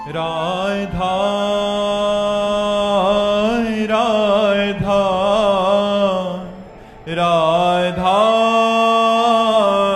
राधा राधा राधा राधा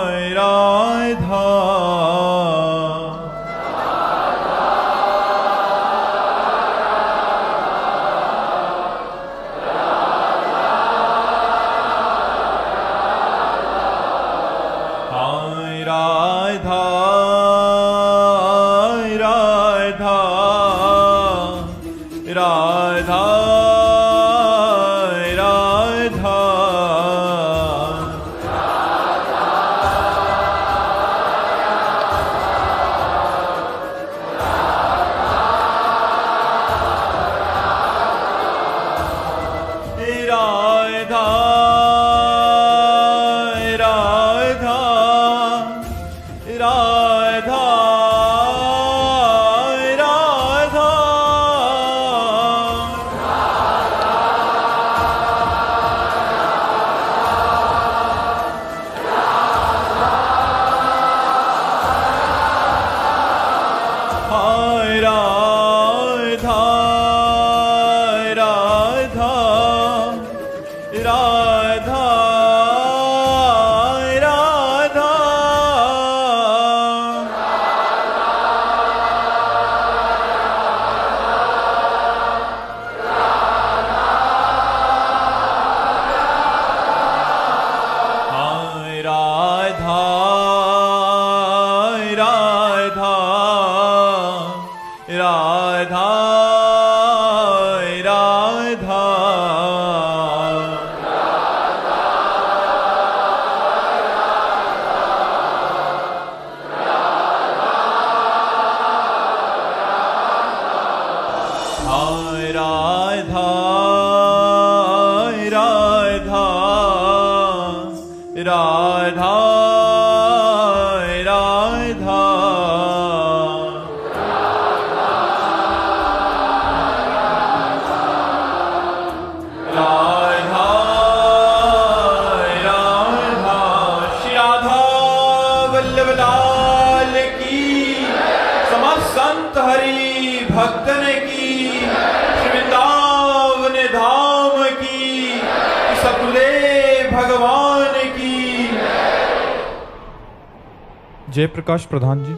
जय प्रकाश प्रधान जी।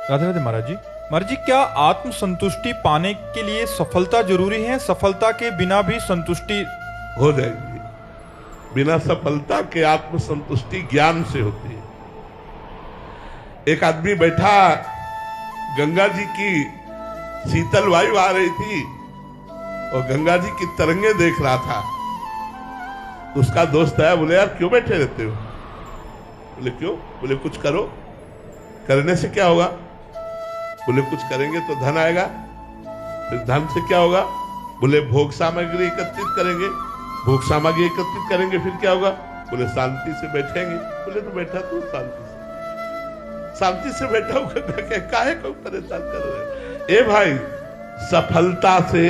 राधे राधे महाराज जी। महाराज जी, क्या आत्म संतुष्टि पाने के लिए सफलता जरूरी है? सफलता के बिना भी संतुष्टि हो जाएगी। बिना सफलता के आत्म संतुष्टि ज्ञान से होती है। एक आदमी बैठा, गंगा जी की शीतल वायु आ रही थी और गंगा जी की तरंगे देख रहा था। उसका दोस्त आया, बोले यार क्यों बैठे रहते हो? बोले क्यों? बोले कुछ करो। करने से क्या होगा? बोले कुछ करेंगे तो धन आएगा। फिर धन से क्या होगा? बोले भोग सामग्री एकत्रित करेंगे। भोग सामग्री एकत्रित करेंगे फिर क्या होगा? बोले शांति से बैठेंगे। बोले तो बैठा तू शांति से बैठा होगा, काहे को परेशान कर रहे? ए भाई, सफलता से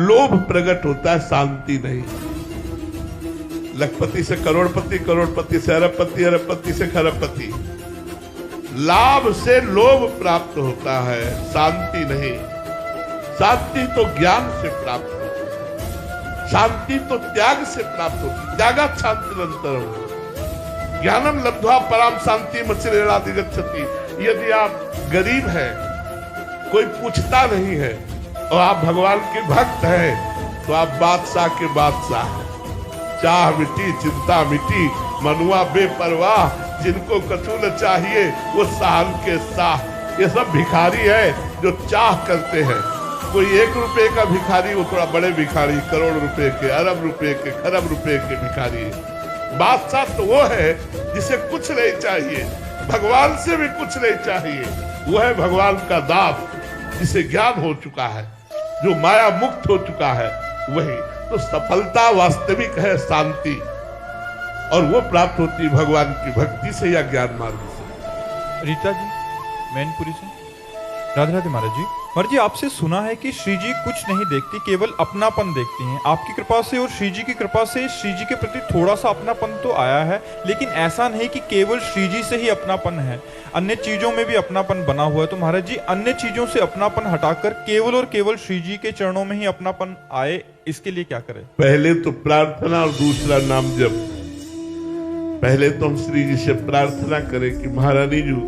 लोभ प्रकट होता है, शांति नहीं। लखपति से करोड़पति, करोड़पति से अरबपति, अरबपति से खरबपति। लाभ से लोभ प्राप्त होता है, शांति नहीं। शांति तो ज्ञान से प्राप्त होती है, शांति तो त्याग से प्राप्त होती है। त्यागात् शान्तिरन्तरम् ज्ञानम लब्ध्वा पराम शांति मचिरेणाधिगच्छति। यदि आप गरीब हैं, कोई पूछता नहीं है और आप भगवान के भक्त हैं, तो आप बादशाह के बादशाह हैं। चाह मिटी चिंता मिटी, मनुआ बेपरवाह, जिनको कछु न चाहिए वो साहन के साह। ये सब भिखारी है जो चाह करते हैं। कोई 1 रुपए का भिखारी, वो थोड़ा बड़े भिखारी, करोड़ रुपए के, अरब रुपए के, खरब रुपए के भिखारी है। बादशाह तो वो है जिसे कुछ नहीं चाहिए, भगवान से भी कुछ नहीं चाहिए। वो है भगवान का दास, जिसे ज्ञान हो चुका है, जो माया मुक्त हो चुका है, वही तो सफलता वास्तविक है, शांति। और वो प्राप्त होती है भगवान की भक्ति से या ज्ञान मार्ग से। रीता जी मैनपुरी से। राधे राधे महाराज जी। महाराज जी, आपसे सुना है कि श्री जी कुछ नहीं देखती, केवल अपनापन देखती हैं। आपकी कृपा से और श्री जी की कृपा से श्री जी के प्रति थोड़ा सा अपनापन तो आया है, लेकिन ऐसा नहीं कि केवल श्री जी से ही अपनापन है, अन्य चीजों में भी अपनापन बना हुआ है। तो महाराज जी, अन्य चीजों से अपनापन हटाकर केवल और केवल श्री जी के चरणों में ही अपनापन आए, इसके लिए क्या करें? पहले तो प्रार्थना और दूसरा नाम जप। पहले तो हम श्री जी से प्रार्थना करें कि महारानी जी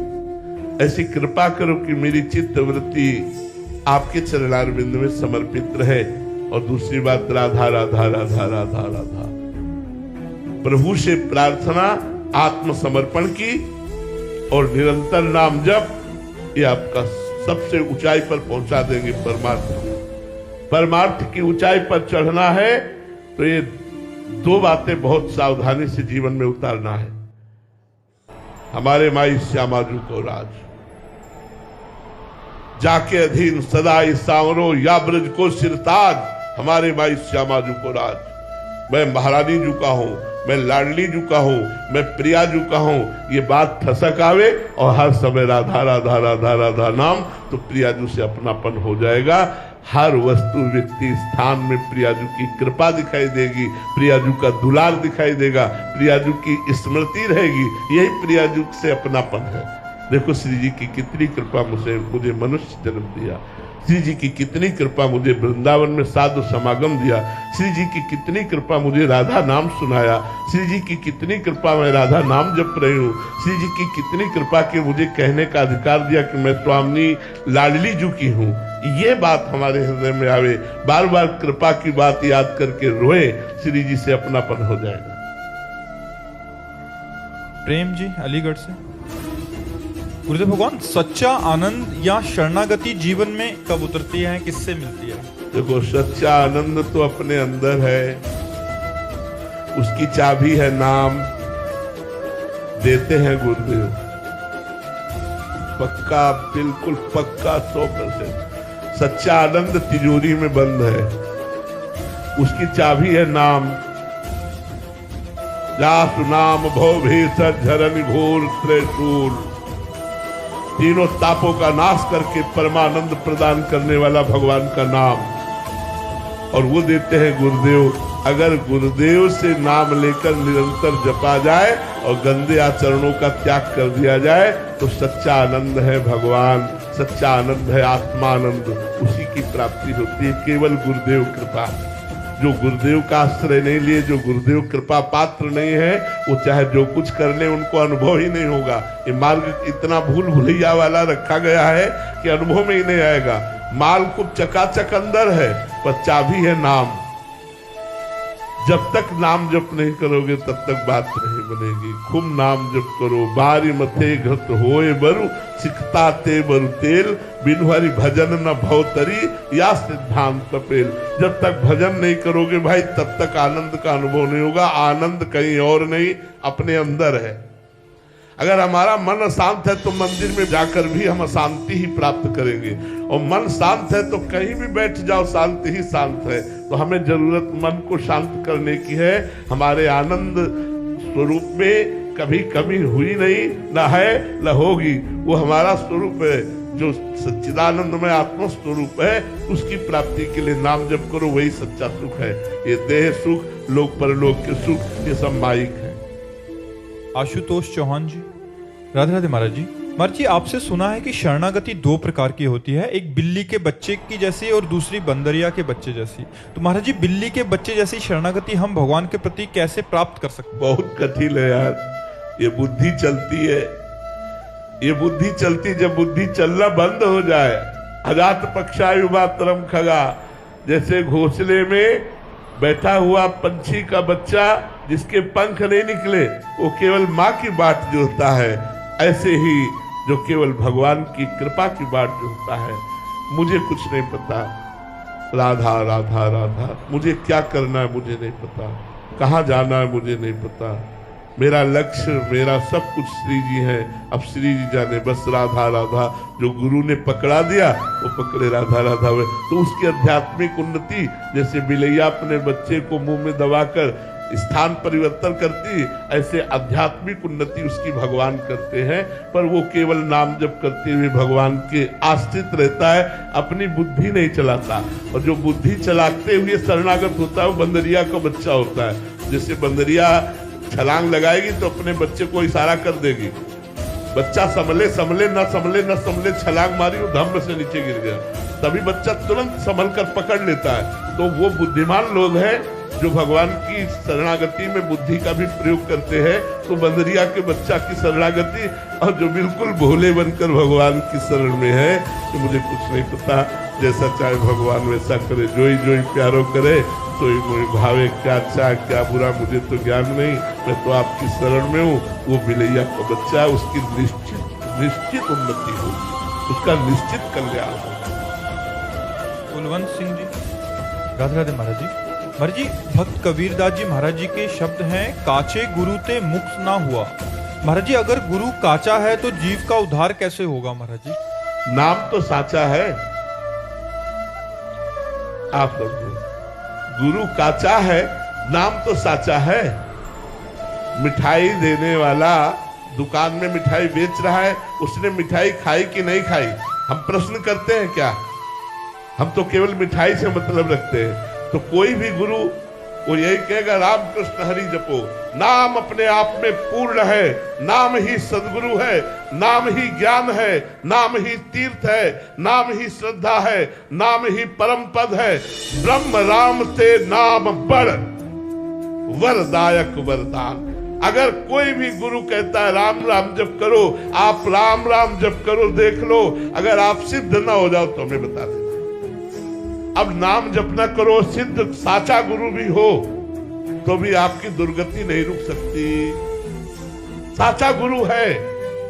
ऐसी कृपा करो कि मेरी चित्त वृत्ति आपके चरणारविंद में समर्पित रहे, और दूसरी बात राधा राधा राधा राधा राधा। प्रभु से प्रार्थना आत्मसमर्पण की और निरंतर नाम जप, ये आपका सबसे ऊंचाई पर पहुंचा देंगे। परमार्थ की ऊंचाई पर चढ़ना है तो ये दो बातें बहुत सावधानी से जीवन में उतारना है। हमारे माई श्यामाजू को राज जाके अधीन सदाई सांवरो या ब्रज को सिरताज, हमारे माई श्यामाजू को राज। मैं महारानी जू का हूं, मैं लाडली जू का हूं, मैं प्रिया जू का हूं, ये बात ठसक आवे और हर समय राधा राधा राधा राधा नाम, तो प्रिया जू से अपनापन हो जाएगा। हर वस्तु व्यक्ति स्थान में प्रियाजू की कृपा दिखाई देगी, प्रियाजू का दुलार दिखाई देगा, प्रियाजू की स्मृति रहेगी, यही प्रियाजू से अपनापन है। देखो श्री जी की कितनी कृपा मुझे मनुष्य जन्म दिया, श्री जी की कितनी कृपा मुझे वृंदावन में साधु समागम दिया, श्री जी की कितनी कृपा मुझे राधा नाम सुनाया, श्री जी की कितनी कृपा मैं राधा नाम जप रही हूँ, श्री जी की कितनी कृपा के मुझे कहने का अधिकार दिया कि मैं स्वामी लाडली जू की हूँ। ये बात हमारे हृदय में आवे, बार बार कृपा की बात याद करके रोए, श्री जी से अपनापन हो जाएगा। प्रेम जी अलीगढ़ से। गुरुदेव भगवान, सच्चा आनंद या शरणागति जीवन में कब उतरती है, किससे मिलती है? देखो, सच्चा आनंद तो अपने अंदर है, उसकी चाबी है नाम, देते हैं गुरुदेव। पक्का, बिल्कुल पक्का 100%। सच्चा आनंद तिजोरी में बंद है, उसकी चाबी है नाम। जासु नाम भव भेषज झरन घोर त्रिशूल, तीनों तापों का नाश करके परमानंद प्रदान करने वाला भगवान का नाम, और वो देते हैं गुरुदेव। अगर गुरुदेव से नाम लेकर निरंतर जपा जाए और गंदे आचरणों का त्याग कर दिया जाए तो सच्चा आनंद है भगवान, सच्चा आनंद है आत्मानंद, उसी की प्राप्ति होती है केवल गुरुदेव कृपा। जो गुरुदेव का आश्रय नहीं लिए, जो गुरुदेव कृपा पात्र नहीं है, वो चाहे जो कुछ कर ले उनको अनुभव ही नहीं होगा। ये मार्ग इतना भूल भुलैया वाला रखा गया है कि अनुभव में ही नहीं आएगा। माल को चकाचक अंदर है, पर चाबी है नाम। जब तक नाम जप नहीं करोगे तब तक बात नहीं बनेगी। खूब नाम जप करो, बारी मथे घृत होए बरु, सिखता ते बरु तेल, बिनु हरि भजन न भवतरी या सिद्धांत पेल। जब तक भजन नहीं करोगे भाई तब तक आनंद का अनुभव नहीं होगा। आनंद कहीं और नहीं, अपने अंदर है। अगर हमारा मन अशांत है तो मंदिर में जाकर भी हम अशांति ही प्राप्त करेंगे, और मन शांत है तो कहीं भी बैठ जाओ शांति ही शांत है। तो हमें जरूरत मन को शांत करने की है। हमारे आनंद स्वरूप में कभी कमी हुई नहीं, न है न होगी। वो हमारा स्वरूप है जो सच्चिदानंद में आत्म स्वरूप है, उसकी प्राप्ति के लिए नाम जप करो, वही सच्चा सुख है। ये देह सुख, लोक परलोक के सुख, ये सब माइक है। आशुतोष चौहान जी। राधे राधे महाराज जी। महाराज जी, आपसे सुना है कि शरणागति दो प्रकार की होती है, एक बिल्ली के बच्चे की जैसी और दूसरी बंदरिया के बच्चे जैसी। तो महाराज जी, बिल्ली के बच्चे जैसी शरणागति हम भगवान के प्रति कैसे प्राप्त कर सकते हैं? बहुत कठिन है यार। ये बुद्धि चलती है, ये बुद्धि चलती, जब बुद्धि चलना बंद हो जाए, अजात पक्षायु मातरम खगा, जैसे घोंसले में बैठा हुआ पंछी का बच्चा जिसके पंख नहीं निकले, वो केवल माँ की बाट जोता है, ऐसे ही जो केवल भगवान की कृपा की बाट जोता है। मुझे कुछ नहीं पता, राधा राधा राधा, मुझे क्या करना है मुझे नहीं पता, कहाँ जाना है मुझे नहीं पता, मेरा लक्ष्य मेरा सब कुछ श्री जी है। अब श्री जी जाने, बस राधा राधा। जो गुरु ने पकड़ा दिया वो पकड़े राधा राधा हुए। तो उसकी आध्यात्मिक उन्नति, जैसे बिलैया अपने बच्चे को मुंह में दबाकर स्थान परिवर्तन करती, ऐसे आध्यात्मिक उन्नति उसकी भगवान करते हैं। पर वो केवल नाम जप करते हुए भगवान के आश्रित रहता है, अपनी बुद्धि नहीं चलाता। और जो बुद्धि चलाते हुए शरणागत होता है वो बंदरिया का बच्चा होता है। जैसे बंदरिया छलांग लगाएगी तो अपने बच्चे को इशारा कर देगी, बच्चा संभले संभले न संभले न संभले, छलांग मारी वो धम्म से नीचे गिर गया, तभी बच्चा तुरंत संभल कर पकड़ लेता है। तो वो बुद्धिमान लोग हैं जो भगवान की शरणागति में बुद्धि का भी प्रयोग करते हैं। तो बंदरिया के बच्चा की शरणागति, और जो बिल्कुल भोले बनकर भगवान की शरण में है तो मुझे कुछ नहीं पता, जैसा चाहे भगवान वैसा करे, जो ही प्यारो करे तो ही मुझे भावे, क्या अच्छा क्या बुरा मुझे तो ज्ञान नहीं, मैं तो आपकी शरण में हूँ। वो बिलैया का बच्चा, उसकी निश्चित उन्नति होगी, उसका निश्चित कल्याण होगा। कुलवंत सिंह जी, राधे राधे महाराज जी। महाराज जी, भक्त कबीरदास जी महाराज जी के शब्द हैं, काचे गुरु ते मुक्त ना हुआ। महाराज जी, अगर गुरु काचा है तो जीव का उद्धार कैसे होगा महाराज जी? नाम तो साचा है, आप समझो, गुरु काचा है, नाम तो साचा है। मिठाई देने वाला दुकान में मिठाई बेच रहा है, उसने मिठाई खाई कि नहीं खाई हम प्रश्न करते हैं क्या? हम तो केवल मिठाई से मतलब रखते हैं। तो कोई भी गुरु वो यही कहेगा, राम कृष्ण हरि जपो, नाम अपने आप में पूर्ण है, नाम ही सदगुरु है, नाम ही ज्ञान है, नाम ही तीर्थ है, नाम ही श्रद्धा है, नाम ही परम पद है। ब्रह्म राम ते नाम बड़ वरदायक वरदान। अगर कोई भी गुरु कहता है राम राम जप करो, आप राम राम जप करो, देख लो, अगर आप सिद्ध ना हो जाओ तो हमें बता देना। अब नाम जप ना करो, सिद्ध साचा गुरु भी हो तो भी आपकी दुर्गति नहीं रुक सकती। साचा गुरु है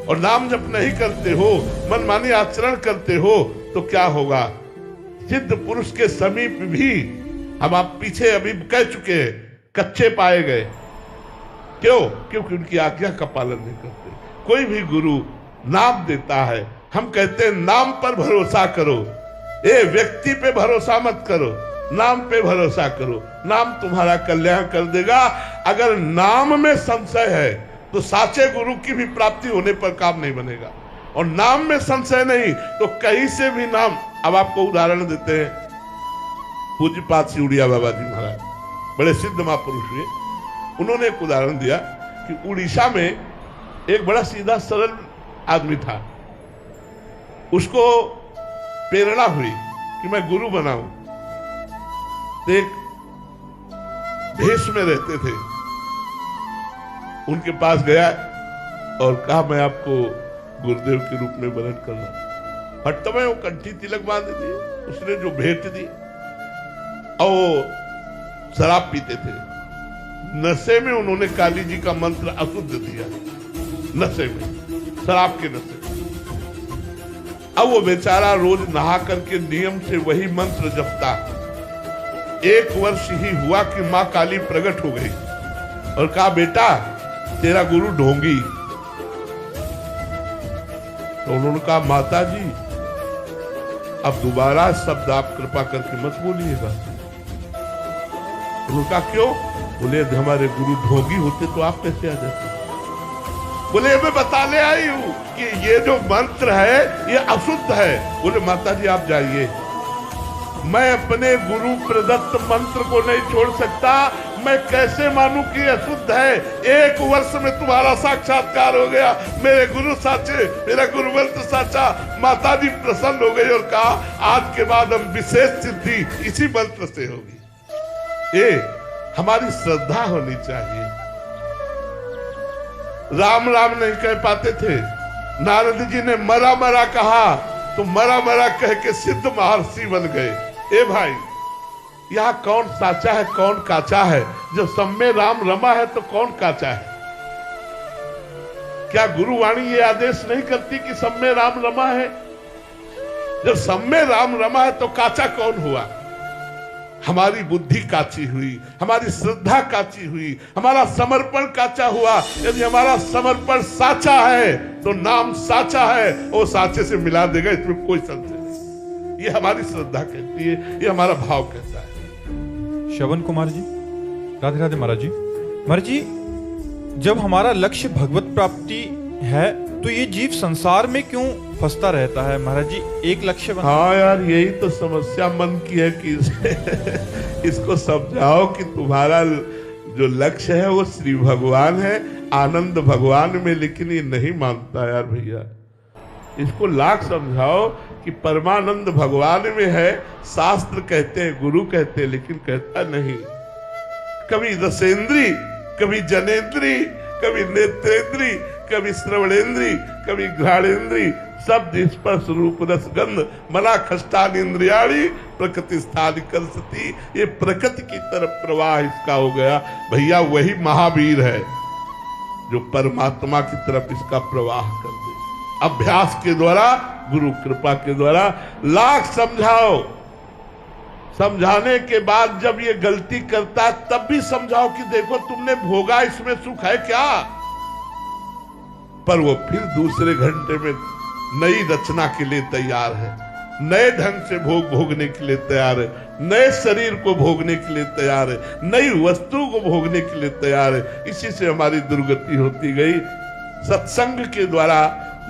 और नाम जप नहीं करते हो, मनमानी आचरण करते हो तो क्या होगा? सिद्ध पुरुष के समीप भी हम आप पीछे अभी कह चुके हैं, कच्चे पाए गए। क्यों? क्योंकि उनकी आज्ञा का पालन नहीं करते। कोई भी गुरु नाम देता है, हम कहते हैं नाम पर भरोसा करो, ए व्यक्ति पे भरोसा मत करो, नाम पे भरोसा करो, नाम तुम्हारा कल्याण कर देगा। अगर नाम में संशय है तो साचे गुरु की भी प्राप्ति होने पर काम नहीं बनेगा, और नाम में संशय नहीं तो कहीं से भी नाम। अब आपको उदाहरण देते हैं, पूज्यपाद सिउड़िया बाबा जी महाराज बड़े सिद्ध महापुरुष हुए, उन्होंने एक उदाहरण दिया कि उड़ीसा में एक बड़ा सीधा सरल आदमी था, उसको प्रेरणा हुई कि मैं गुरु बनाऊं। तो एक भेष में रहते थे, उनके पास गया और कहा मैं आपको गुरुदेव के रूप में वरण कर रहा। हट में वो कंठी तिलक बांध दिए, उसने जो भेंट दी, और शराब पीते थे। नशे में उन्होंने काली जी का मंत्र अशुद्ध दिया, नशे में, शराब के नशे। अब वो बेचारा रोज नहा करके नियम से वही मंत्र जपता। 1 वर्ष ही हुआ कि मां काली प्रकट हो गई और कहा, बेटा तेरा गुरु ढोंगी। तो उन्होंने कहा, माता जी अब दोबारा शब्द आप कृपा करके मत बोलिएगा। उन्होंने कहा, क्यों? बोले यदि हमारे गुरु ढोंगी होते तो आप कैसे आ जाते? बोले मैं बताने आई हूं कि ये जो मंत्र है ये अशुद्ध है। बोले माता जी आप जाइए, मैं अपने गुरु प्रदत्त मंत्र को नहीं छोड़ सकता, मैं कैसे मानूं कि अशुद्ध है? 1 वर्ष में तुम्हारा साक्षात्कार हो गया, मेरे गुरु साचे, मेरा गुरु मंत्र साचा। माता जी प्रसन्न हो गई और कहा, आज के बाद हम विशेष सिद्धि इसी मंत्र से होगी। ये हमारी श्रद्धा होनी चाहिए। राम राम नहीं कह पाते थे, नारद जी ने मरा मरा कहा तो मरा मरा कह के सिद्ध महर्षि बन गए। ए भाई, यहाँ कौन साचा है कौन काचा है? जब सब में राम रमा है तो कौन काचा है? क्या गुरुवाणी ये आदेश नहीं करती कि सब में राम रमा है? जब सब में राम रमा है तो काचा कौन हुआ? हमारी बुद्धि काची हुई, हमारी श्रद्धा काची हुई, हमारा समर्पण काचा हुआ। यदि हमारा समर्पण साचा है तो नाम साचा है, वो साचे से मिला देगा, इसमें कोई संशय नहीं। ये हमारी श्रद्धा कहती है, ये हमारा भाव कहता है। श्रवण कुमार जी, राधे राधे महाराज जी। महाराज जी, जब हमारा लक्ष्य भगवत प्राप्ति है तो ये जीव संसार में क्यों फंसता रहता है महाराज जी? एक लक्ष्य हाँ यार, यही तो समस्या मन की है कि इसको समझाओ कि तुम्हारा जो लक्ष्य है वो श्री भगवान है, आनंद भगवान में, लेकिन ये नहीं मानता यार भैया। इसको लाख समझाओ कि परमानंद भगवान में है, शास्त्र कहते हैं, गुरु कहते हैं, लेकिन कहता नहीं। कभी रसेंद्री, कभी जनेन्द्री, कभी नेत्रेंद्री, कभी श्रवणेन्द्री, कभी घ्राणेन्द्री, शब्द स्पर्श रूप रस गंध मना खष्टान इंद्रियाणी प्रकृति स्थान करसती। ये प्रकृति की तरफ प्रवाह इसका हो गया भैया। वही महावीर है जो परमात्मा की तरफ इसका प्रवाह कर दे, अभ्यास के द्वारा, गुरु कृपा के द्वारा। लाख समझाओ, समझाने के बाद जब ये गलती करता है तब भी समझाओ कि देखो तुमने भोगा, इसमें सुख है क्या। पर वो फिर दूसरे घंटे में नई रचना के लिए तैयार है, नए ढंग से भोगने के लिए तैयार है, नए शरीर को भोगने के लिए तैयार है, नई वस्तु को भोगने के लिए तैयार है। इसी से हमारी दुर्गति होती गई। सत्संग के द्वारा,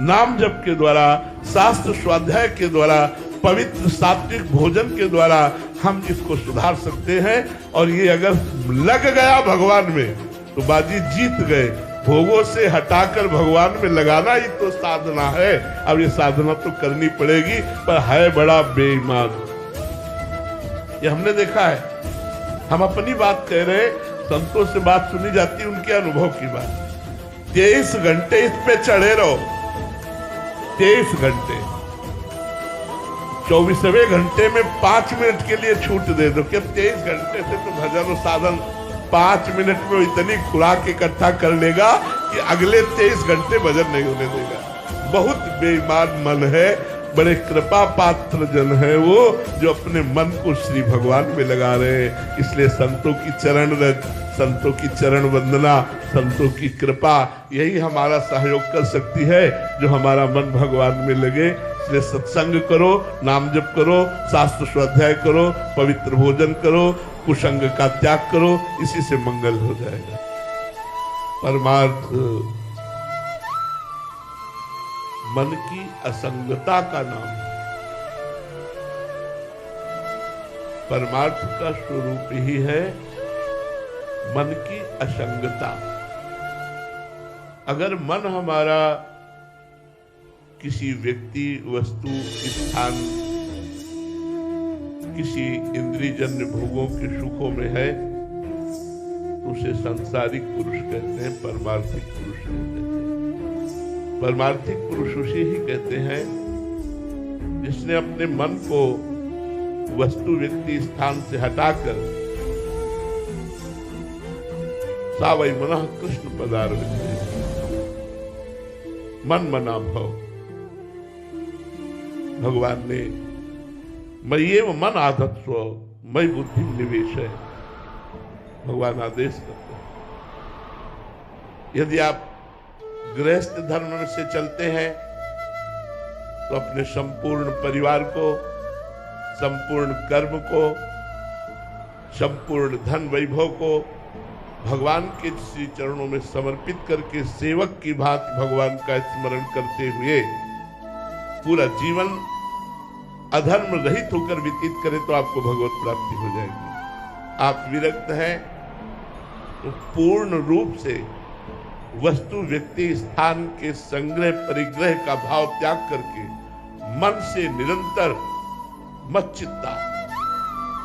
नाम जप के द्वारा, शास्त्र स्वाध्याय के द्वारा, पवित्र सात्विक भोजन के द्वारा हम इसको सुधार सकते हैं। और ये अगर लग गया भगवान में तो बाजी जीत गए। भोगों से हटाकर भगवान में लगाना ही तो साधना है। अब ये साधना तो करनी पड़ेगी, पर है बड़ा बेईमान। ये हमने देखा है। हम अपनी बात कह रहे, संतों से बात सुनी जाती, उनके अनुभव की बात। 23 घंटे इस पे चढ़े रहो, 23 घंटे, 24वें घंटे में 5 मिनट के लिए छूट दे दो। क्या 23 घंटे से तो भजन और साधन 5 मिनट में इतनी खुराक इकट्ठा कर लेगा कि अगले 23 घंटे भजन नहीं होने देगा। बहुत बेईमान मन है। बड़े कृपा पात्र जन है वो, जो अपने मन को श्री भगवान में लगा रहे हैं। इसलिए संतों की चरण रज, संतों की चरण वंदना, संतों की कृपा, यही हमारा सहयोग कर सकती है, जो हमारा मन भगवान में लगे। इसलिए सत्संग करो, नाम जप करो, शास्त्र स्वाध्याय करो, पवित्र भोजन करो, कुसंग का त्याग करो, इसी से मंगल हो जाएगा। परमार्थ मन की असंगता का नाम। परमार्थ का स्वरूप ही है मन की असंगता। अगर मन हमारा किसी व्यक्ति, वस्तु, स्थान, किसी इंद्रियजन्य भोगों के सुखों में है तो उसे सांसारिक पुरुष कहते हैं, परमार्थिक पुरुष नहीं कहते। परमार्थिक पुरुष उसे ही कहते हैं जिसने अपने मन को वस्तु, व्यक्ति, स्थान से हटाकर सावै मनः कृष्ण पदारविंदे, मन मना भव। भगवान ने मय्येव मन आधत्स्व मयि बुद्धि निवेश है, भगवान आदेश करते हैं। यदि आप गृहस्थ धर्म से चलते हैं तो अपने संपूर्ण परिवार को, संपूर्ण कर्म को, संपूर्ण धन वैभव को भगवान के श्री चरणों में समर्पित करके सेवक की भांति भगवान का स्मरण करते हुए पूरा जीवन अधर्म रहित होकर व्यतीत करें तो आपको भगवत प्राप्ति हो जाएगी। आप विरक्त हैं तो पूर्ण रूप से वस्तु, व्यक्ति, स्थान के संग्रह परिग्रह का भाव त्याग करके मन से निरंतर मच्चित्ता,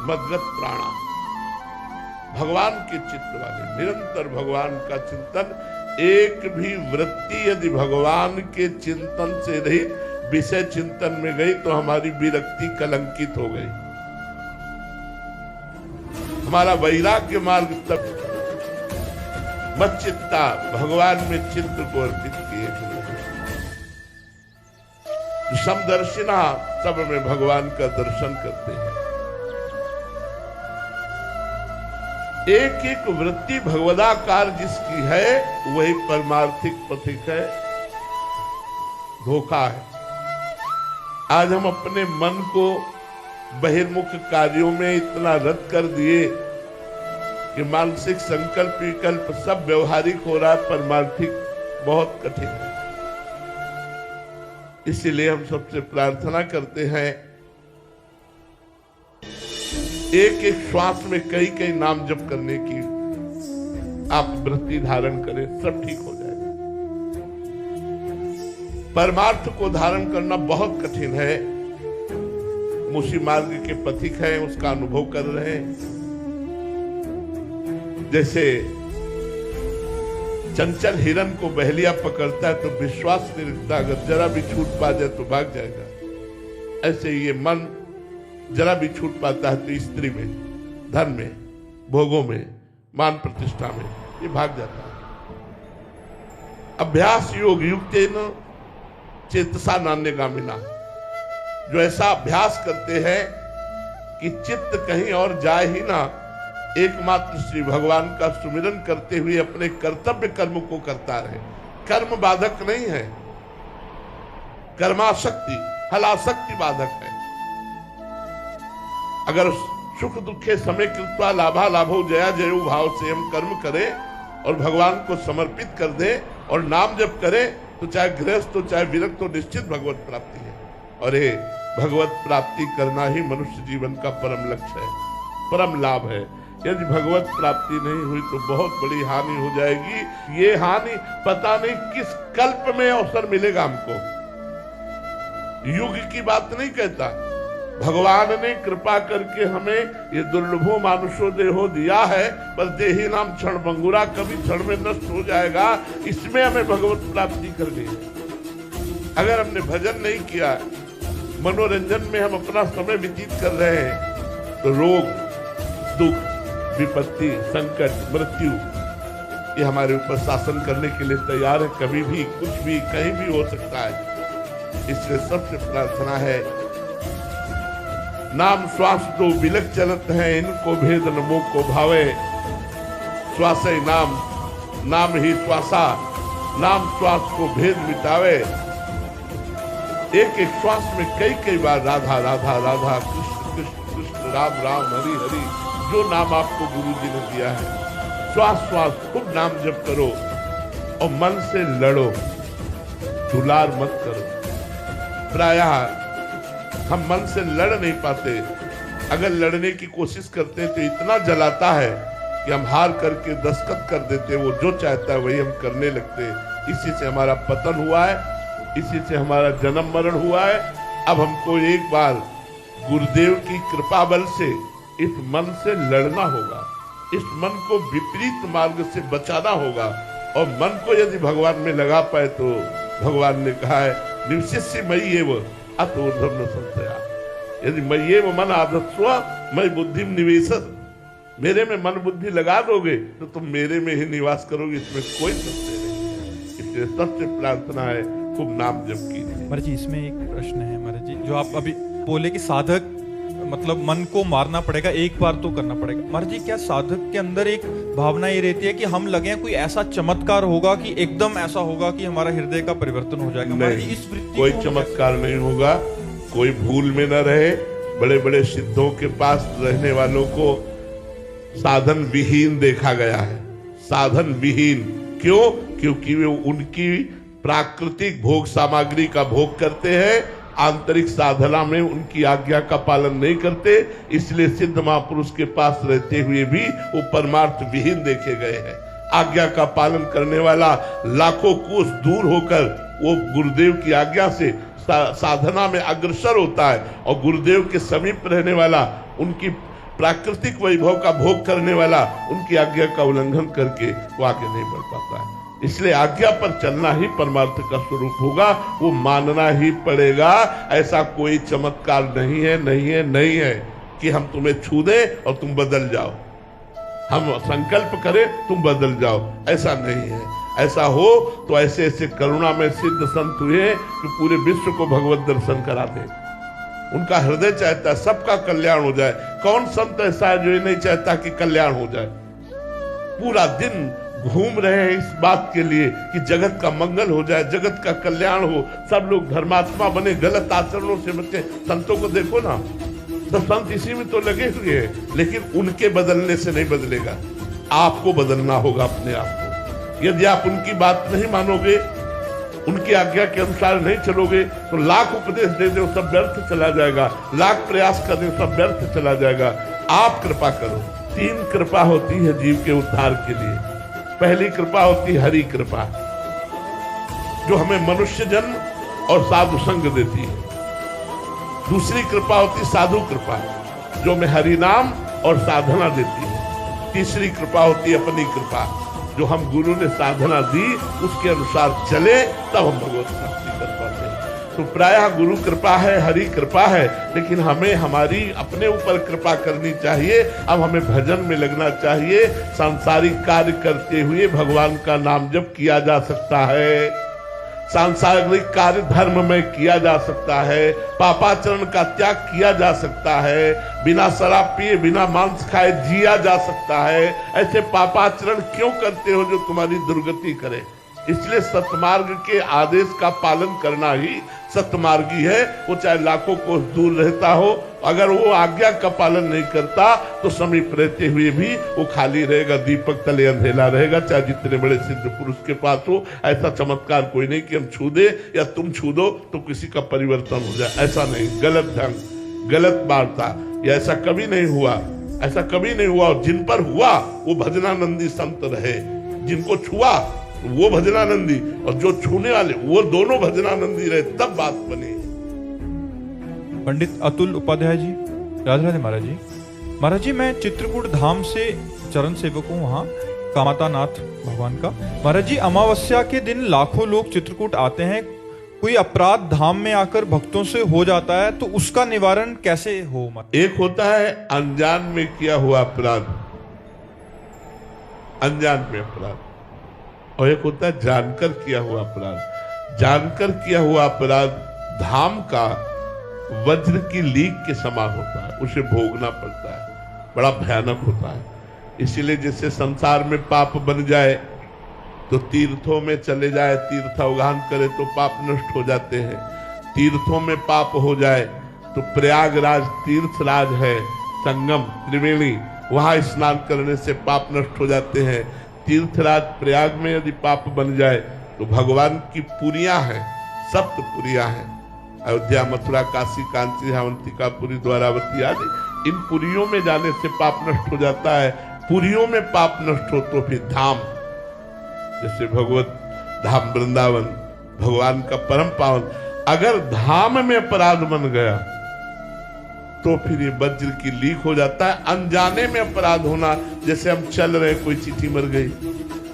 मद्गत प्राणा, भगवान के चित्त वाले, निरंतर भगवान का चिंतन। एक भी वृत्ति यदि भगवान के चिंतन से रहित विषय चिंतन में गई तो हमारी विरक्ति कलंकित हो गई। हमारा वैराग्य मार्ग तब मच्चित्ता, भगवान में चित्त को अर्पित किए हुए। समदर्शिना, सब में भगवान का दर्शन करते हैं। एक एक वृत्ति भगवदाकार जिसकी है वही परमार्थिक पथिक है, धोखा है। आज हम अपने मन को बहिर्मुख कार्यों में इतना रद्द कर दिए कि मानसिक संकल्प विकल्प सब व्यवहारिक हो रहा है, परमार्थिक बहुत कठिन है। इसीलिए हम सबसे प्रार्थना करते हैं, एक एक श्वास में कई कई नाम जप करने की आप वृत्ति धारण करें, सब ठीक हो जाएगा। परमार्थ को धारण करना बहुत कठिन है। मुसी मार्ग के पथिक हैं, उसका अनुभव कर रहे हैं। जैसे चंचल हिरन को बहेलिया पकड़ता है तो विश्वास नहीं रखता, अगर जरा भी छूट पा जाए तो भाग जाएगा। ऐसे ये मन जरा भी छूट पाता है तो स्त्री में, धन में, भोगों में, मान प्रतिष्ठा में ये भाग जाता है। अभ्यास योग युक्तेन चेतसा नान्यगामिना, जो ऐसा अभ्यास करते हैं कि चित्त कहीं और जाए ही ना, एकमात्र श्री भगवान का सुमिरन करते हुए अपने कर्तव्य कर्म को करता रहे। कर्म बाधक नहीं है, कर्माशक्ति फलाशक्ति बाधक है। अगर सुख दुखे समय कृत्वा लाभा लाभो जया जयो भाव से हम कर्म करें और भगवान को समर्पित कर दें और नाम जप करें तो चाहे गृहस्थ हो चाहे विरक्त हो, निश्चित भगवत प्राप्ति है। और ये भगवत प्राप्ति करना ही मनुष्य जीवन का परम लक्ष्य है, परम लाभ है। यदि भगवत प्राप्ति नहीं हुई तो बहुत बड़ी हानि हो जाएगी। ये हानि पता नहीं किस कल्प में अवसर मिलेगा हमको। युग की बात नहीं कहता, भगवान ने कृपा करके हमें ये दुर्लभो मानुषो देहो दिया है, पर देही नाम क्षण भंगुरा, कभी क्षण में नष्ट हो जाएगा। इसमें हमें भगवत प्राप्ति करनी है। अगर हमने भजन नहीं किया, मनोरंजन में हम अपना समय व्यतीत कर रहे हैं तो रोग, दुख, विपत्ति, संकट, मृत्यु ये हमारे ऊपर शासन करने के लिए तैयार है। कभी भी कुछ भी कहीं भी हो सकता है। इसलिए सबसे प्रार्थना है, नाम श्वास दो बिलक चलत है, इनको भेद नमो को भावे। श्वास ही नाम, नाम ही श्वासा, नाम श्वास को भेद मिटावे। एक एक श्वास में कई कई बार राधा राधा राधा, कृष्ण कृष्ण कृष्ण, राम राम, हरि हरि, जो नाम आपको गुरु जी ने दिया है। श्वास श्वास खूब नाम जप करो और मन से लड़ो, दुलार मत करो। प्रायः हम मन से लड़ नहीं पाते। अगर लड़ने की कोशिश करते हैं तो इतना जलाता है कि हम हार करके दस्तखत कर देते, वो जो चाहता है वही हम करने लगते। इसी से हमारा पतन हुआ है, इसी से हमारा जन्म मरण हुआ है। अब हमको एक बार गुरुदेव की कृपा बल से इस मन से लड़ना होगा, इस मन को विपरीत मार्ग से बचाना होगा। और मन को यदि भगवान में लगा पाए तो भगवान ने कहा है, निवशिष्य मयि एव अतोर्ध्वं न संशया। यदि मयि एव मन आधत्स्व मयि बुद्धिम निवेशत, मेरे में मन बुद्धि लगा दोगे तो तुम मेरे में ही निवास करोगे, इसमें कोई संशय नहीं। इसलिए सबसे प्रार्थना है, खूब नाम जप कीजिए। महाराज जी, इसमें एक प्रश्न है महाराज जी, जो आप अभी बोले कि साधक मतलब मन को मारना पड़ेगा, एक बार तो करना पड़ेगा। महाराज जी, क्या साधक के अंदर एक भावना ये रहती है कि हम लगे कोई ऐसा चमत्कार होगा कि एकदम ऐसा होगा कि हमारा हृदय का परिवर्तन हो जाएगा? महाराज जी, इस वृत्ति कोई चमत्कार नहीं होगा, कोई भूल में न रहे। बड़े बड़े सिद्धों के पास रहने वालों को साधन विहीन देखा गया है। साधन विहीन क्यों? क्योंकि वे उनकी प्राकृतिक भोग सामग्री का भोग करते हैं, आंतरिक साधना में उनकी आज्ञा का पालन नहीं करते। इसलिए सिद्ध महापुरुष के पास रहते हुए भी वो परमार्थ विहीन देखे गए हैं। आज्ञा का पालन करने वाला लाखों कोस दूर होकर वो गुरुदेव की आज्ञा से साधना में अग्रसर होता है, और गुरुदेव के समीप रहने वाला, उनकी प्राकृतिक वैभव का भोग करने वाला, उनकी आज्ञा का उल्लंघन करके वो आगे नहीं बढ़ पाता है। इसलिए आज्ञा पर चलना ही परमार्थ का स्वरूप होगा, वो मानना ही पड़ेगा। ऐसा कोई चमत्कार नहीं है, नहीं है, नहीं है कि हम तुम्हें छू दें और तुम बदल जाओ, हम संकल्प करें तुम बदल जाओ, ऐसा नहीं है। ऐसा हो तो ऐसे ऐसे करुणा में सिद्ध संत हुए कि पूरे विश्व को भगवत दर्शन करा दे। उनका हृदय चाहता है सबका कल्याण हो जाए। कौन संत ऐसा है जो ये नहीं चाहता कि कल्याण हो जाए? पूरा दिन घूम रहे हैं इस बात के लिए कि जगत का मंगल हो जाए, जगत का कल्याण हो, सब लोग धर्मात्मा बने, गलत आचरणों से बचे। संतों को देखो ना, तो संत इसी में तो लगे हुए हैं, लेकिन उनके बदलने से नहीं बदलेगा। आपको बदलना होगा अपने आप को। यदि आप उनकी बात नहीं मानोगे, उनकी आज्ञा के अनुसार नहीं चलोगे, तो लाख उपदेश दे दो सब व्यर्थ चला जाएगा, लाख प्रयास कर दो सब व्यर्थ चला जाएगा। आप कृपा करो। 3 कृपा होती है जीव के उद्धार के लिए। पहली कृपा होती है हरि कृपा, जो हमें मनुष्य जन्म और साधु संग देती है। दूसरी कृपा होती साधु कृपा, जो हमें हरि नाम और साधना देती है। तीसरी कृपा होती है अपनी कृपा, जो हम गुरु ने साधना दी उसके अनुसार चले तब हम भगवत प्राप्ति कर पाते हैं। तो प्रायः गुरु कृपा है, हरि कृपा है, लेकिन हमें हमारी अपने ऊपर कृपा करनी चाहिए। अब हमें भजन में लगना चाहिए। सांसारिक कार्य करते हुए भगवान का नाम जप किया जा सकता है, सांसारिक कार्य धर्म में किया जा सकता है, पापाचरण का त्याग किया जा सकता है, बिना शराब पिए बिना मांस खाए जिया जा सकता है। ऐसे पापाचरण क्यों करते हो जो तुम्हारी दुर्गति करे? इसलिए सतमार्ग के आदेश का पालन करना ही सतमार्गी है। वो चाहे लाखों कोस दूर रहता हो, अगर वो आज्ञा का पालन नहीं करता तो समीप रहते हुए भी वो खाली रहेगा, दीपक तले अंधेला रहेगा, चाहे जितने बड़े सिद्ध पुरुष के पास हो। ऐसा चमत्कार कोई नहीं कि हम छू दे या तुम छू दो तो किसी का परिवर्तन हो जाए, ऐसा नहीं। गलत ढंग, गलत वार्ता, या ऐसा कभी नहीं हुआ, ऐसा कभी नहीं हुआ। और जिन पर हुआ वो भजनानंदी संत रहे, जिनको छुआ वो भजनानंदी और जो छूने वाले वो दोनों भजनानंदी रहे, तब बात बनी। पंडित अतुल उपाध्याय जी, राधे राधे महाराज जी। महाराज जी, मैं चित्रकूट धाम से चरण सेवक हूँ, वहाँ कामाता नाथ भगवान का। महाराज जी, अमावस्या के दिन लाखों लोग चित्रकूट आते हैं। कोई अपराध धाम में आकर भक्तों से हो जाता है तो उसका निवारण कैसे हो? एक होता है अनजान में किया हुआ अपराध, अनजान में अपराध, और एक होता है जानकर किया हुआ अपराध। जानकर किया हुआ अपराध धाम का वज्र की लीक के समान होता है, उसे भोगना पड़ता है, बड़ा भयानक होता है। इसीलिए जैसे संसार में पाप बन जाए तो तीर्थों में चले जाए, तीर्थावगान करे तो पाप नष्ट हो जाते हैं। तीर्थों में पाप हो जाए तो प्रयागराज तीर्थराज है, संगम त्रिवेणी, वहां स्नान करने से पाप नष्ट हो जाते हैं। तीर्थराज प्रयाग में यदि पाप बन जाए तो भगवान की पुरियां हैं, सप्त पुरियां हैं, अयोध्या, मथुरा, काशी, कांची, अवंतिका पुरी, द्वारावती आदि। इन पुरियों में जाने से पाप नष्ट हो जाता है। पुरियों में पाप नष्ट हो तो फिर धाम, जैसे भगवत धाम वृंदावन, भगवान का परम पावन, अगर धाम में अपराध बन गया तो फिर ये वज्र की लीक हो जाता है। अनजाने में अपराध होना, जैसे हम चल रहे, कोई चींटी मर गई,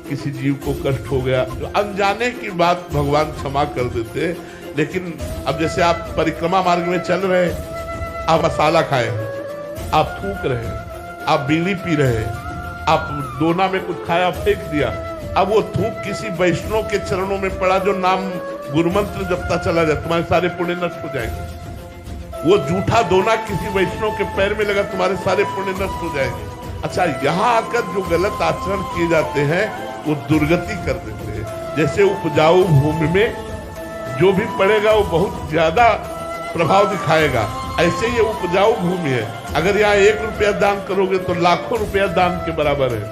किसी जीव को कष्ट हो गया, तो अनजाने की बात भगवान क्षमा कर देते। लेकिन अब जैसे आप परिक्रमा मार्ग में चल रहे, आप मसाला खाए, आप थूक रहे, आप बीड़ी पी रहे, आप दोना में कुछ खाया फेंक दिया, अब वो थूक किसी वैष्णव के चरणों में पड़ा जो नाम गुरुमंत्र जपता चला जाए, तुम्हारे सारे पुण्य नष्ट हो जाएंगे। वो जूठा दोना किसी वैष्णव के पैर में लगा, तुम्हारे सारे पुण्य नष्ट हो जाएंगे। अच्छा, यहाँ आकर जो गलत आचरण किए जाते हैं वो दुर्गति कर देते हैं। जैसे उपजाऊ भूमि में जो भी पड़ेगा वो बहुत ज्यादा प्रभाव दिखाएगा, ऐसे ये उपजाऊ भूमि है। अगर यहाँ 1 रुपया दान करोगे तो लाखों रुपया दान के बराबर है।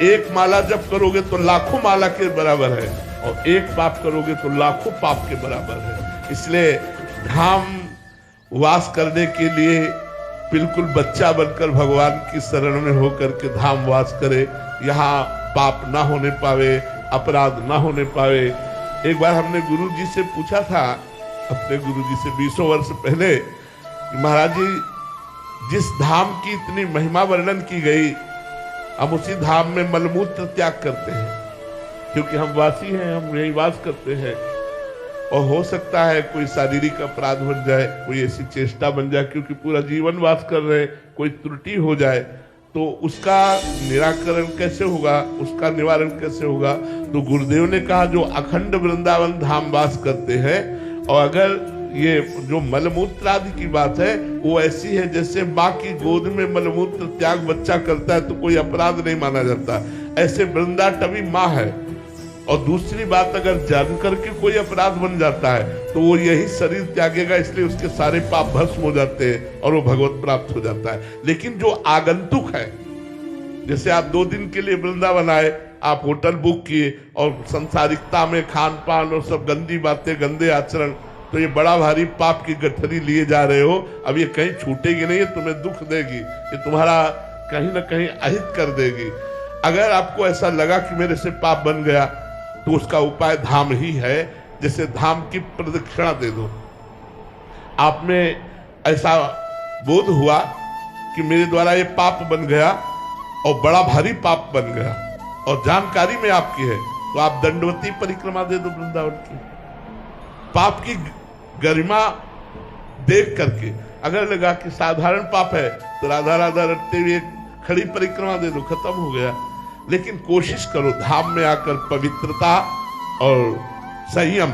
1 माला जप करोगे तो लाखों माला के बराबर है, और 1 पाप करोगे तो लाखों पाप के बराबर है। इसलिए धाम वास करने के लिए बिल्कुल बच्चा बनकर भगवान की शरण में होकर के धाम वास करे, यहाँ पाप ना होने पावे, अपराध ना होने पावे। एक बार हमने गुरुजी से पूछा था, अपने गुरुजी से 20 वर्ष पहले, महाराज जी जिस धाम की इतनी महिमा वर्णन की गई, हम उसी धाम में मलमूत्र त्याग करते हैं, क्योंकि हम वासी हैं, हम यही वास करते हैं। और हो सकता है कोई शारीरिक अपराध बन जाए, कोई ऐसी चेष्टा बन जाए, क्योंकि पूरा जीवन वास कर रहे, कोई त्रुटि हो जाए तो उसका निराकरण कैसे होगा, उसका निवारण कैसे होगा? तो गुरुदेव ने कहा जो अखंड वृंदावन धाम वास करते हैं, और अगर ये जो मलमूत्र आदि की बात है वो ऐसी है जैसे माँ की गोद में मलमूत्र त्याग बच्चा करता है तो कोई अपराध नहीं माना जाता, ऐसे वृंदाटवी माँ है। और दूसरी बात, अगर जानकर के कोई अपराध बन जाता है तो वो यही शरीर त्यागेगा, इसलिए उसके सारे पाप भस्म हो जाते हैं और वो भगवत प्राप्त हो जाता है। लेकिन जो आगंतुक है, जैसे आप 2 दिन के लिए वृंदावन आए, आप होटल बुक किए और संसारिकता में खान पान और सब गंदी बातें, गंदे आचरण, तो ये बड़ा भारी पाप की गठरी लिए जा रहे हो। अब ये कहीं छूटेगी नहीं, तुम्हें दुख देगी, ये तुम्हारा कहीं ना कहीं अहित कर देगी। अगर आपको ऐसा लगा कि मेरे से पाप बन गया, तो उसका उपाय धाम ही है। जैसे धाम की प्रदक्षिणा दे दो। आप में ऐसा बोध हुआ कि मेरे द्वारा ये पाप बन गया और बड़ा भारी पाप बन गया, और जानकारी में आपकी है, तो आप दंडवती परिक्रमा दे दो वृंदावन की। पाप की गरिमा देख करके अगर लगा कि साधारण पाप है, तो राधा राधा रटते हुए खड़ी परिक्रमा दे दो, खत्म हो गया। लेकिन कोशिश करो धाम में आकर पवित्रता और संयम,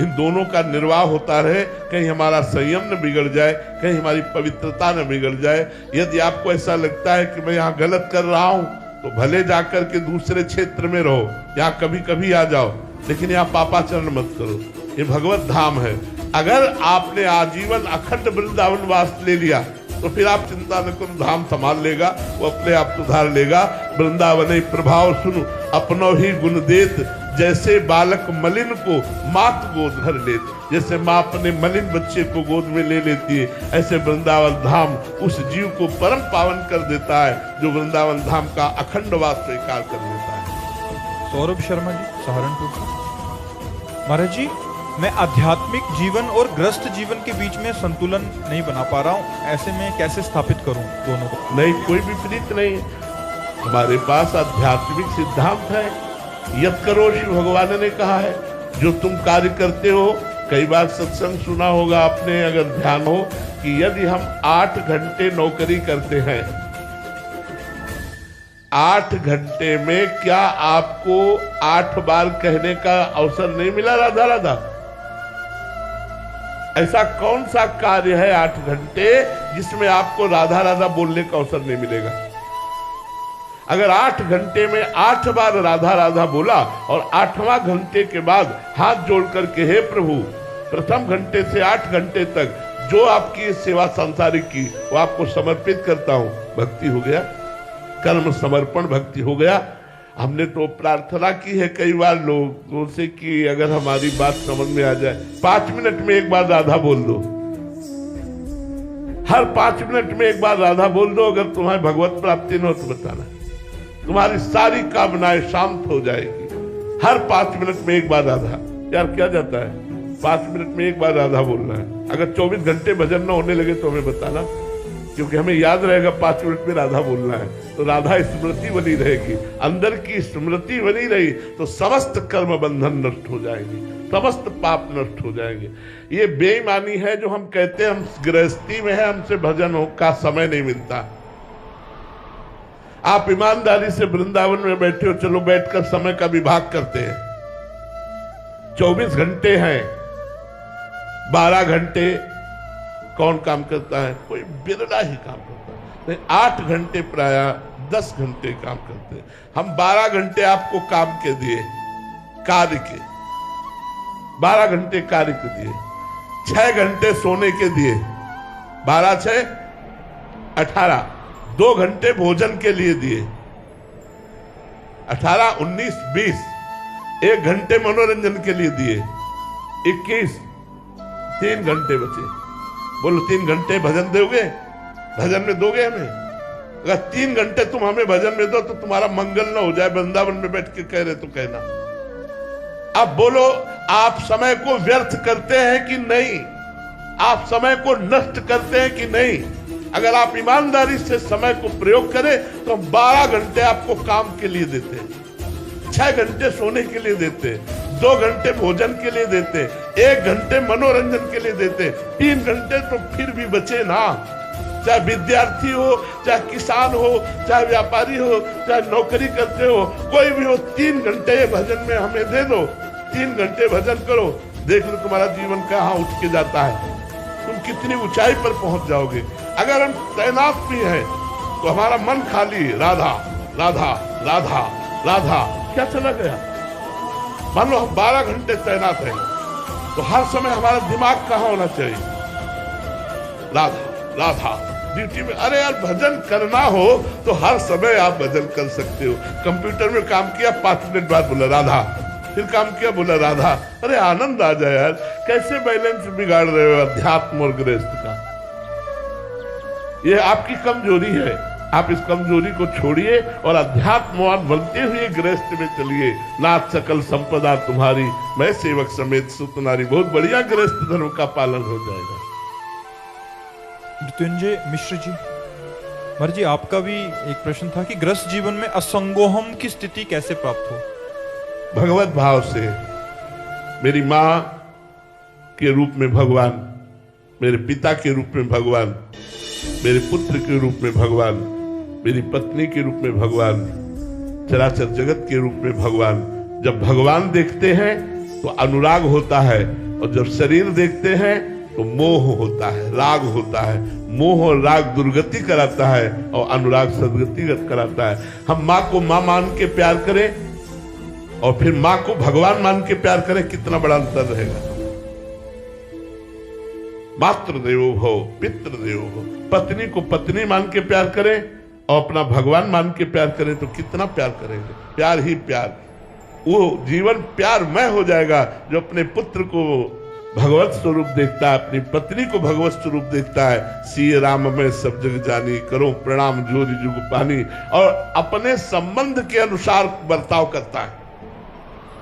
इन दोनों का निर्वाह होता रहे। कहीं हमारा संयम न बिगड़ जाए, कहीं हमारी पवित्रता न बिगड़ जाए। यदि आपको ऐसा लगता है कि मैं यहाँ गलत कर रहा हूं, तो भले जाकर के दूसरे क्षेत्र में रहो, यहाँ कभी कभी आ जाओ, लेकिन यहाँ पापाचरण मत करो। ये भगवत धाम है। अगर आपने आजीवन अखंड वृंदावन वास ले लिया, तो फिर आप चिंता न करो, धाम संभाल लेगा, वो अपने आप सुधार लेगा। वृंदावन प्रभाव सुनो, अपनो ही गुण देत, जैसे बालक मलिन को मात गोद भर लेती। जैसे माँ अपने मलिन बच्चे को गोद में ले लेती है, ऐसे वृंदावन धाम उस जीव को परम पावन कर देता है, जो वृंदावन धाम का अखंड वास स्वीकार कर लेता है। सौरभ शर्मा जी, सहारनपुर से। महाराज जी, मैं आध्यात्मिक जीवन और ग्रस्त जीवन के बीच में संतुलन नहीं बना पा रहा हूँ, ऐसे में कैसे स्थापित करूँ दोनों को? नहीं, कोई विपरीत नहीं है। हमारे पास आध्यात्मिक सिद्धांत है, यत करो शिव भगवान ने कहा है। जो तुम कार्य करते हो, कई बार सत्संग सुना होगा आपने, अगर ध्यान हो, कि यदि हम 8 घंटे नौकरी करते हैं, 8 घंटे में क्या आपको 8 बार कहने का अवसर नहीं मिला राधा राधा? ऐसा कौन सा कार्य है 8 घंटे जिसमें आपको राधा राधा बोलने का अवसर नहीं मिलेगा? अगर 8 घंटे में 8 बार राधा राधा बोला और 8वां घंटे के बाद हाथ जोड़ करके, हे प्रभु, प्रथम घंटे से 8 घंटे तक जो आपकी सेवा सांसारिक की वो आपको समर्पित करता हूं, भक्ति हो गया, कर्म समर्पण भक्ति हो गया। हमने तो प्रार्थना की है कई बार लोगों से कि अगर हमारी बात समझ में आ जाए, 5 मिनट में एक बार राधा बोल दो, हर 5 मिनट में एक बार राधा बोल दो। अगर तुम्हारी भगवत प्राप्ति न हो तो बताना, तुम्हारी सारी कामनाएं शांत हो जाएगी। हर 5 मिनट में एक बार राधा। यार क्या जाता है, 5 मिनट में एक बार राधा बोलना है। अगर 24 घंटे भजन न होने लगे तो हमें बताना, क्योंकि हमें याद रहेगा 5 मिनट में राधा बोलना है, तो राधा स्मृति बनी रहेगी। अंदर की स्मृति बनी रही तो समस्त कर्म बंधन नष्ट हो जाएंगे, समस्त पाप नष्ट हो जाएंगे। ये बेईमानी है जो हम कहते हैं हम गृहस्थी में है, हमसे भजन का समय नहीं मिलता। आप ईमानदारी से वृंदावन में बैठे हो, चलो बैठकर समय का विभाग करते हैं। 24 घंटे हैं, 12 घंटे कौन काम करता है? कोई बिरला ही काम करता है। नहीं, 8 घंटे प्राय 10 घंटे काम करते हैं। हम 12 घंटे आपको काम के दिए, कार्य के 12 घंटे कार्य के दिए, 6 घंटे सोने के दिए, 12 6 18, 2 घंटे भोजन के लिए दिए, 18 19 20, 1 घंटे मनोरंजन के लिए दिए, 21, 3 घंटे बचे। बोलो 3 घंटे भजन दोगे? भजन में दोगे हमें? अगर 3 घंटे तुम हमें भजन में दो तो तुम्हारा मंगल ना हो जाए, वृंदावन में बैठ के कह रहे तो कहना। अब बोलो, आप समय को व्यर्थ करते हैं कि नहीं? आप समय को नष्ट करते हैं कि नहीं? अगर आप ईमानदारी से समय को प्रयोग करें तो हम 12 घंटे आपको काम के लिए देते हैं, 6 घंटे सोने के लिए देते हैं, 2 घंटे भोजन के लिए देते, 1 घंटे मनोरंजन के लिए देते, 3 घंटे तो फिर भी बचे ना। चाहे विद्यार्थी हो, चाहे किसान हो, चाहे व्यापारी हो, चाहे नौकरी करते हो, कोई भी हो, 3 घंटे भजन में हमें दे दो। 3 घंटे भजन करो, देख लो तुम्हारा जीवन कहाँ उठ के जाता है, तुम कितनी ऊंचाई पर पहुंच जाओगे। अगर हम तैनात भी हैं तो हमारा मन खाली राधा राधा राधा राधा क्या चला गया। मान लो हम 12 घंटे तैनात हैं तो हर समय हमारा दिमाग कहाँ होना चाहिए? राधा राधा। ड्यूटी में, अरे यार भजन करना हो तो हर समय आप भजन कर सकते हो। कंप्यूटर में काम किया, 5 मिनट बाद बोला राधा, फिर काम किया बोला राधा, अरे आनंद आ जाए यार। कैसे बैलेंस बिगाड़ रहे हो अध्यात्म और गृहस्थ का? ये आपकी कमजोरी है। आप इस कमजोरी को छोड़िए और अध्यात्मवान बनते हुए गृहस्थ में चलिए। नाथ सकल संपदा तुम्हारी, मैं सेवक समेत सुत नारी। बहुत बढ़िया गृहस्थ धर्म का पालन हो जाएगा। मृत्युंजय मिश्र जी, महाराज जी आपका भी एक प्रश्न था कि गृहस्थ जीवन में असंगोहम की स्थिति कैसे प्राप्त हो? भगवत भाव से। मेरी माँ के रूप में भगवान, मेरे पिता के रूप में भगवान, मेरे पुत्र के रूप में भगवान, मेरी पत्नी के रूप में भगवान, चराचर जगत के रूप में भगवान। जब भगवान देखते हैं तो अनुराग होता है, और जब शरीर देखते हैं तो मोह होता है, राग होता है। मोह और राग दुर्गति कराता है और अनुराग सदगति कराता है। हम माँ को माँ मान के प्यार करें और फिर माँ को भगवान मान के प्यार करें, कितना बड़ा अंतर रहेगा। मातृ देवो भव, पितृ देवो भव। पत्नी को पत्नी मान के प्यार करें और अपना भगवान मान के प्यार करें तो कितना प्यार करेंगे। प्यार ही प्यार, वो जीवन प्यारमय हो जाएगा जो अपने पुत्र को भगवत स्वरूप देखता है, अपनी पत्नी को भगवत स्वरूप देखता है। सिय राम में सब जग जानी, करो प्रणाम जोरी जुग पानी। और अपने संबंध के अनुसार बर्ताव करता है,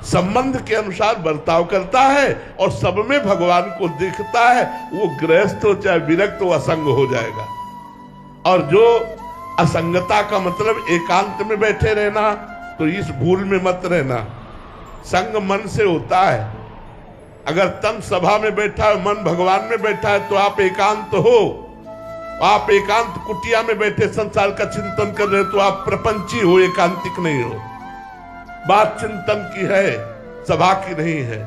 संबंध के अनुसार बर्ताव करता है और सब में भगवान को देखता है। वो गृहस्थ हो चाहे विरक्त हो, असंग हो जाएगा। और जो असंगता का मतलब एकांत में बैठे रहना, तो इस भूल में मत रहना। संग मन से होता है। अगर तन सभा में बैठा है, मन भगवान में बैठा है, तो आप एकांत हो। आप एकांत कुटिया में बैठे संसार का चिंतन कर रहे हो तो आप प्रपंची हो, एकांतिक नहीं हो। बात चिंतन की है, सभा की नहीं है।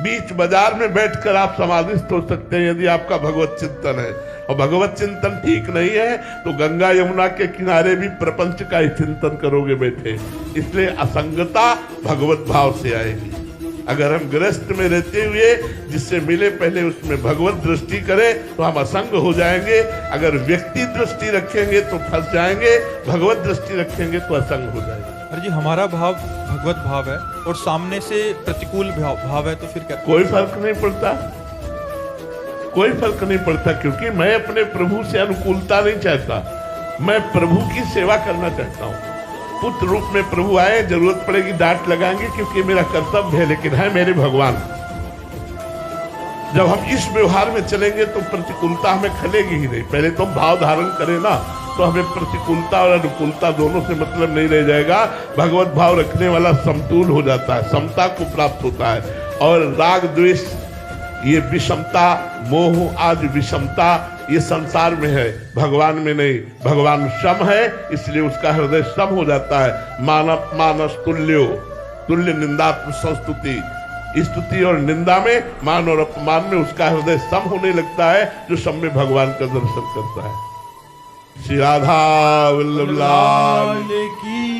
बीच बाजार में बैठकर आप समाधिस्थ हो सकते हैं यदि आपका भगवत चिंतन है। और भगवत चिंतन ठीक नहीं है तो गंगा यमुना के किनारे भी प्रपंच का ही चिंतन करोगे बैठे। इसलिए असंगता भगवत भाव से आएगी। अगर हम गृहस्थ में रहते हुए जिससे मिले पहले उसमें भगवत दृष्टि करें तो हम असंग हो जाएंगे। अगर व्यक्ति दृष्टि रखेंगे तो फंस जाएंगे, भगवत दृष्टि रखेंगे तो असंग हो जाएंगे। अरे जी हमारा भाव भगवत भाव है और सामने से प्रतिकूल भाव है, तो फिर क्या? कोई फर्क नहीं पड़ता, कोई फर्क नहीं पड़ता। क्योंकि मैं अपने प्रभु से अनुकूलता नहीं चाहता, मैं प्रभु की सेवा करना चाहता हूँ। पुत्र रूप में प्रभु आए, जरूरत पड़ेगी डांट लगाएंगे क्योंकि मेरा कर्तव्य है, लेकिन है मेरे भगवान। जब हम इस व्यवहार में चलेंगे तो प्रतिकूलता हमें खलेगी ही नहीं। पहले तो हम भाव धारण करें ना, तो हमें प्रतिकूलता और अनुकूलता दोनों से मतलब नहीं रह जाएगा। भगवत भाव रखने वाला समतुल हो जाता है, समता को प्राप्त होता है। और राग द्वेष, ये विषमता, मोह आज विषमता ये संसार में है, भगवान में नहीं। भगवान सम है, इसलिए उसका हृदय सम हो जाता है। मानव मानस तुल्यो, तुल्य निंदात्म संस्तुति। स्तुति और निंदा में, मान और अपमान में उसका हृदय सम होने लगता है, जो सम में भगवान का दर्शन करता है। श्री राधा वल्लभ लाल की